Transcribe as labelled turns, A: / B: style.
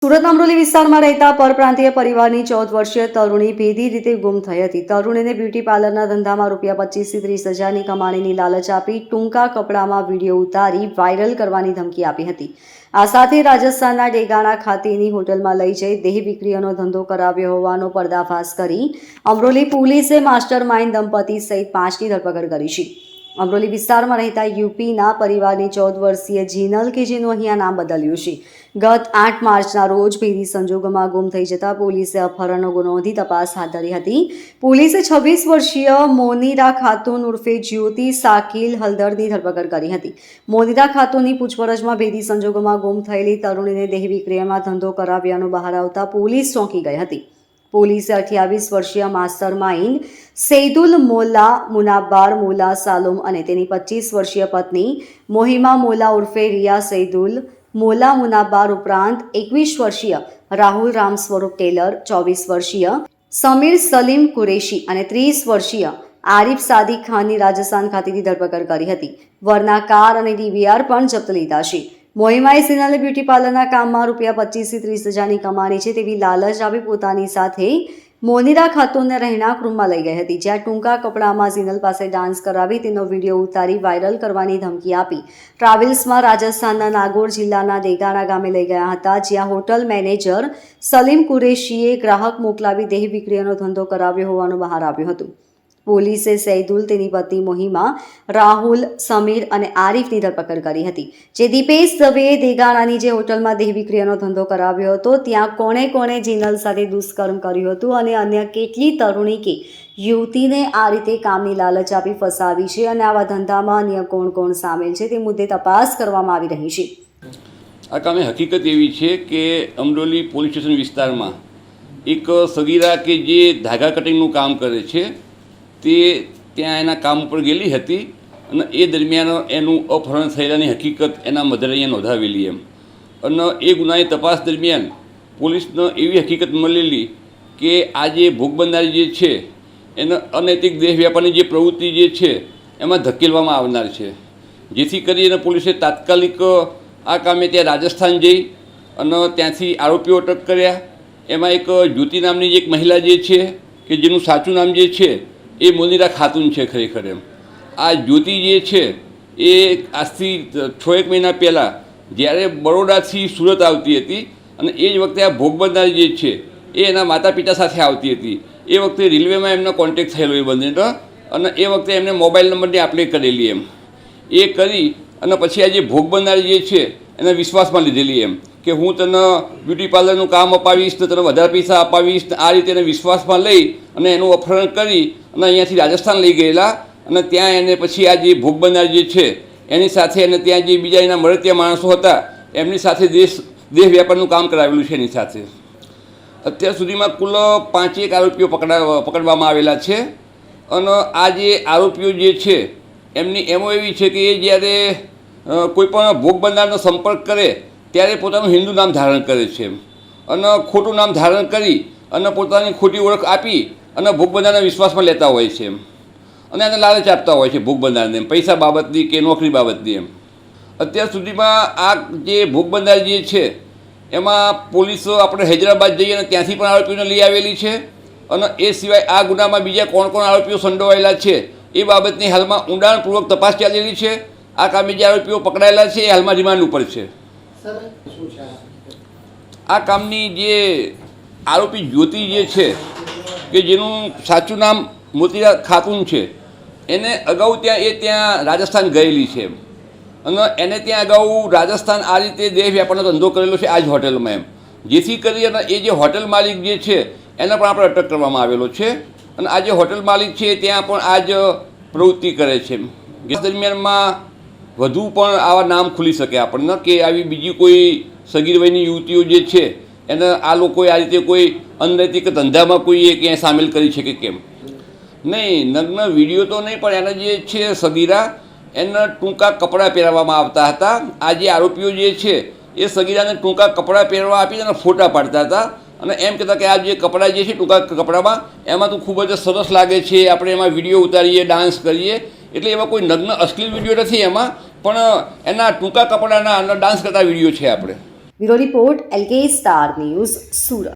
A: સુરત અમરોલી વિસ્તારમાં રહેતા પરપ્રાંતીય પરિવારની 14 વર્ષીય તરુણી ભેદી રીતે ગુમ થઈ હતી. તરુણીને બ્યુટી પાર્લરના ધંધામાં રૂપિયા 25 થી 30 હજારની કમાણીની લાલચ આપી ટૂંકા કપડામાં વિડીયો ઉતારી વાયરલ કરવાની ધમકી આપી હતી. આ સાથે રાજસ્થાનના ડેગાણા ખાતેની હોટલમાં લઈ જઈ દેહ વિક્રીનો ધંધો કરાવ્યો હોવાનો પર્દાફાશ કરી અમરોલી પોલીસે માસ્ટર માઇન્ડ દંપતી સહિત 5ની ધરપકડ કરી છે. અમરોલી વિસ્તારમાં રહેતા યુપીના પરિવારની 14 વર્ષીય જીનલ કે જેનું અહીંયા નામ બદલ્યું છે, ગત 8 માર્ચના રોજ ભેદી સંજોગોમાં ગુમ થઈ જતા પોલીસે અપહરણનો ગુનો નોંધી તપાસ હાથ ધરી હતી. પોલીસે 26 વર્ષીય મોનીરા ખાતુન ઉર્ફે જ્યોતિ સાકિલ હલદરની ધરપકડ કરી હતી. મોનીરા ખાતુનની પૂછપરછમાં ભેદી સંજોગોમાં ગુમ થયેલી તરુણીને દેહ વિક્રયમાં ધંધો કરાવ્યાનું બહાર આવતા પોલીસ ચોંકી ગઈ હતી. પોલીસે 28 વર્ષીય માસ્ટર માઇન્ડ સૈદુલ મોલ્લા મુનાબ્બાર મોલ્લા સાલોમ અને તેની 25 વર્ષીય પત્ની મોહિમા મોલ્લા ઉર્ફે રિયા સૈદુલ મોલ્લા મુનાબ્બાર ઉપરાંત 21 વર્ષીય રાહુલ રામ સ્વરૂપ ટેલર, 24 વર્ષીય સમીર સલીમ કુરેશી અને 30 વર્ષીય આરિફ સાદિક ખાનની રાજસ્થાન ખાતેથી ધરપકડ કરી હતી. વરના કાર અને DVR પણ જપ્ત લીધા છે. મોહિમાએ સિનાલે બ્યુટી પાર્લરના કામમાં રૂપિયા 25 થી 30 હજારની કમાણી છે તેવી લાલચ આપી પોતાની સાથે મોનીરા ખાતુનને રહેણાંક રૂમમાં લઈ ગઈ હતી, જ્યાં ટૂંકા કપડામાં સિનલ પાસે ડાન્સ કરાવી તેનો વિડીયો ઉતારી વાયરલ કરવાની ધમકી આપી ટ્રાવેલ્સમાં રાજસ્થાનના નાગોર જિલ્લાના દેગાણા ગામે લઈ ગયા હતા, જ્યાં હોટલ મેનેજર સલીમ કુરેશીએ ગ્રાહક મોકલાવી દેહ વિક્રીનો ધંધો કરાવ્યો હોવાનું બહાર આવ્યું હતું. પોલીસે સૈદુલ, તેની પત્ની મોહિમા, રાહુલ, સમીર અને આરિફની ધરપકડ કરી હતી. જે દીપેશ દવેએ દેગાણાની જે હોટલમાં દેહ વિક્રીનો ધંધો કરાવ્યો હતો ત્યાં કોણે જીનલ સાથે દુષ્કર્મ કર્યું હતું અને અન્ય કેટલી તરુણી કે યુવતીને આ રીતે કામની લાલચ આપી ફસાવી છે અને આવા ધંધામાં અન્ય કોણ સામેલ છે તે મુદ્દે તપાસ કરવામાં આવી રહી છે.
B: આ કામે હકીકત એવી છે કે અમરોલી પોલીસ સ્ટેશન વિસ્તારમાં એક સગીરા કે જે ધાગા કટિંગનું કામ કરે છે તે ત્યાં એના કામ ઉપર ગયેલી હતી અને એ દરમિયાન એનું અપહરણ થયેલાની હકીકત એના મધરે અહીંયા નોંધાવેલી એમ. અને એ ગુનાની તપાસ દરમિયાન પોલીસને એવી હકીકત મળેલી કે આ જે ભોગ બનનારી જે છે એને અનૈતિક દેહ વ્યાપારની જે પ્રવૃત્તિ જે છે એમાં ધકેલવામાં આવનાર છે, જેથી કરીને પોલીસે તાત્કાલિક આ કામે ત્યાં રાજસ્થાન જઈ અને ત્યાંથી આરોપીઓ અટક કર્યા. એમાં એક જ્યોતિ નામની એક મહિલા જે છે કે જેનું સાચું નામ જે છે એ મોનીરા ખાતુન છે ખરેખર એમ. આ જ્યોતિ જે છે એ આજથી 6-1 મહિના પહેલાં જ્યારે બરોડાથી સુરત આવતી હતી અને એ જ વખતે આ ભોગ બનનારી જે છે એ એના માતા પિતા સાથે આવતી હતી. એ વખતે રેલવેમાં એમનો કોન્ટેક્ટ થયેલો એ બંનેનો અને એ વખતે એમને મોબાઈલ નંબરની આપ લે કરેલી એમ. એ કરી અને પછી આ જે ભોગ બનનારી જે છે એને વિશ્વાસમાં લીધેલી એમ કે હું તને બ્યુટી પાર્લરનું કામ અપાવીશ તો તને વધારે પૈસા અપાવીશ. આ રીતે એને વિશ્વાસમાં લઈ અને એનું અપહરણ કરી અને અહીંયાથી રાજસ્થાન લઈ ગયેલા અને ત્યાં એને પછી આ જે ભોગ બનનાર જે છે એની સાથે અને ત્યાં જે બીજા એના મળતિયા માણસો હતા એમની સાથે દેહ વ્યાપારનું કામ કરાવેલું છે એની સાથે. અત્યાર સુધીમાં કુલ 5 આરોપીઓ પકડવામાં આવેલા છે અને આ જે આરોપીઓ જે છે એમની એમો એવી છે કે એ જ્યારે કોઈપણ ભોગ બનનારનો સંપર્ક કરે ત્યારે પોતાનું હિન્દુ નામ ધારણ કરે છે અને ખોટું નામ ધારણ કરી અને પોતાની ખોટી ઓળખ આપી અને ભોગ બનનારના વિશ્વાસમાં લેતા હોય છે અને એને લાલચ આપતા હોય છે ભોગ બનનારને પૈસા બાબતની કે નોકરી બાબતની એમ. અત્યાર સુધીમાં આ જે ભોગ બનનાર જે છે એમાં પોલીસો આપણે હૈદરાબાદ જઈએ અને ત્યાંથી પણ આરોપીઓને લઈ આવેલી છે અને એ સિવાય આ ગુનામાં બીજા કોણ આરોપીઓ સંડોવાયેલા છે એ બાબતની હાલમાં ઊંડાણપૂર્વક તપાસ ચાલેલી છે. આ કામે જે આરોપીઓ પકડાયેલા છે એ હાલમાં રિમાન્ડ ઉપર છે. આ કામની જે આરોપી જ્યોતિ જે છે કે જેનું સાચું નામ મોતીરા ખાતુન છે એને અગાઉ ત્યાં રાજસ્થાન ગયેલી છે અને એને ત્યાં અગાઉ રાજસ્થાન આ રીતે દેહ વ્યાપારનો ધંધો કરેલો છે આ જ હોટલમાં એમ, જેથી કરી અને એ જે હોટલ માલિક જે છે એને પણ આપણે અટક કરવામાં આવેલો છે અને આ જે હોટલ માલિક છે ત્યાં પણ આ જ પ્રવૃત્તિ કરે છે. દરમિયાનમાં વધુ પણ આવા નામ ખુલી શકે આપણને કે આવી બીજી કોઈ સગીર વયની યુવતીઓ જે છે એને આ લોકોએ આ રીતે કોઈ અનૈતિક ધંધામાં કોઈએ ક્યાંય સામેલ કરી છે કે કેમ. નહીં, નગ્ન વિડીયો તો નહીં, પણ એના જે છે સગીરા એને ટૂંકા કપડાં પહેરાવવામાં આવતા હતા. આ જે આરોપીઓ જે છે એ સગીરાને ટૂંકા કપડાં પહેરવા આપી અને ફોટા પાડતા હતા અને એમ કહેતા કે આ જે કપડાં જે છે ટૂંકા કપડામાં એમાં તો ખૂબ જ સરસ લાગે છે, આપણે એમાં વિડીયો ઉતારીએ, ડાન્સ કરીએ. એટલે એવા કોઈ નગ્ન અશ્લીલ વિડીયો નથી એમાં, પણ એના ટૂંકા કપડાના ડાન્સ કરતા વિડીયો છે આપણે.
A: Bureau report LK star news Surat.